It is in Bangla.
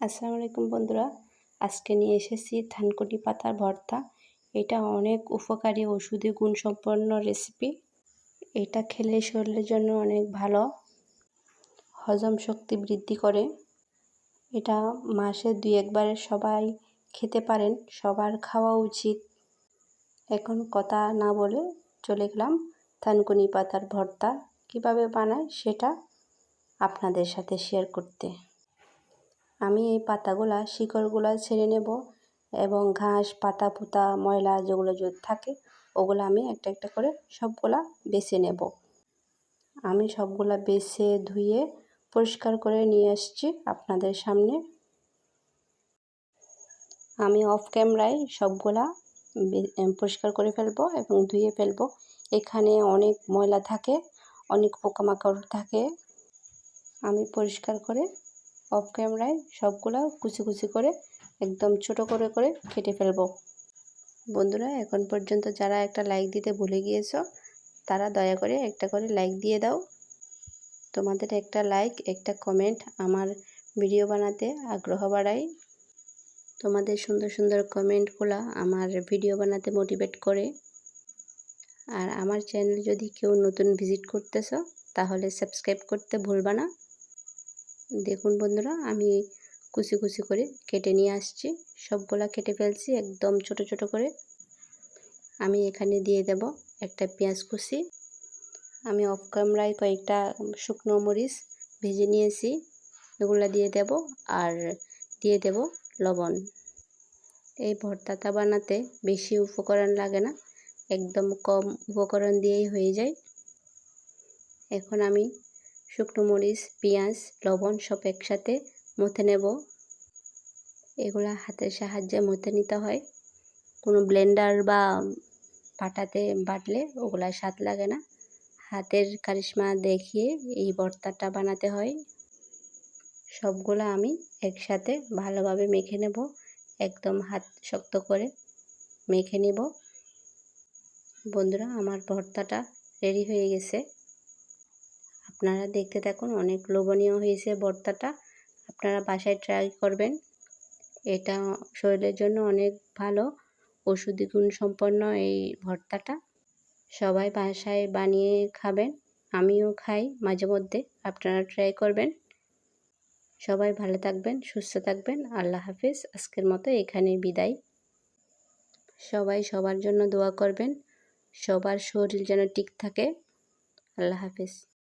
আসসালামু আলাইকুম বন্ধুরা, আজকে নিয়ে এসেছি থানকুনি পাতার ভর্তা। এটা অনেক উপকারী ওষুধি গুণসম্পন্ন রেসিপি। এটা খেলে শরীরের জন্য অনেক ভালো, হজম শক্তি বৃদ্ধি করে। এটা মাসে 2-1 বার সবাই খেতে পারেন, সবার খাওয়া উচিত। এখন কথা না বলে চলে গেলাম থানকুনি পাতার ভর্তা কিভাবে বানায় সেটা আপনাদের সাথে শেয়ার করতে। আমি এই পাতাগুলা শিকড়গুলা ছেড়ে নেব এবং ঘাস পাতা পুতা ময়লা যেগুলো যদি থাকে ওগুলো আমি একটা একটা করে সবগুলা বেছে নেব। আমি সবগুলা বেছে ধুয়ে পরিষ্কার করে নিয়ে আসছি আপনাদের সামনে। আমি অফ ক্যামেরায় সবগুলা পরিষ্কার করে ফেলবো এবং ধুয়ে ফেলবো। এখানে অনেক ময়লা থাকে, অনেক পোকামাকড় থাকে। আমি পরিষ্কার করে অফ ক্যামেরায় সবগুলা কুচি কুচি করে একদম ছোট করে করে কেটে ফেলবো। বন্ধুরা, এখন পর্যন্ত যারা একটা লাইক দিতে ভুলে গিয়েছো তারা দয়া করে একটা করে লাইক দিয়ে দাও। তোমাদের একটা লাইক একটা কমেন্ট আমার ভিডিও বানাতে আগ্রহ বাড়ায়। তোমাদের সুন্দর সুন্দর কমেন্টগুলো আমার ভিডিও বানাতে মোটিভেট করে। আর আমার চ্যানেল যদি কেউ নতুন ভিজিট করতেছো তাহলে সাবস্ক্রাইব করতে ভুলবা না। দেখুন বন্ধুরা, আমি কুচি কুচি করে কেটে নিয়ে আসছি, সবগুলা কেটে ফেলছি একদম ছোট ছোট করে। আমি এখানে দিয়ে দেব একটা পেঁয়াজ কুচি। আমি অফ ক্যামেরায় কয়েকটা শুকনো মরিচ ভেজে নিয়েছি, এগুলো দিয়ে দেব। আর দিয়ে দেব লবণ। এই ভর্তাটা বানাতে বেশি উপকরণ লাগে না, একদম কম উপকরণ দিয়েই হয়ে যায়। এখন আমি শুকনো মরিচ পেঁয়াজ লবণ সব একসাথে মথে নেব। এগুলা হাতের সাহায্যে মথে নিতে হয়, কোনো ব্লেন্ডার বা পাটাতে বাটলে ওগুলা স্বাদ লাগে না। হাতের কারিশমা দেখিয়ে এই ভর্তাটা বানাতে হয়। সবগুলা আমি একসাথে ভালোভাবে মেখে নেব, একদম হাত শক্ত করে মেখে নেব। বন্ধুরা, আমার ভর্তাটা রেডি হয়ে গেছে। আপনারা দেখতে থাকুন, অনেক লোভনীয় হয়েছে ভর্তাটা। আপনারা বাসায় ট্রাই করবেন। এটা শরীরের জন্য অনেক ভালো, ওষুধি গুণ সম্পন্ন এই ভর্তাটা। সবাই বাসায় বানিয়ে খাবেন, আমিও খাই মাঝে মধ্যে। আপনারা ট্রাই করবেন। সবাই ভালো থাকবেন, সুস্থ থাকবেন। আল্লাহ হাফেজ। আজকের মতো এখানেই বিদায়। সবাই সবার জন্য দোয়া করবেন, সবার শরীর যেন ঠিক থাকে। আল্লাহ হাফেজ।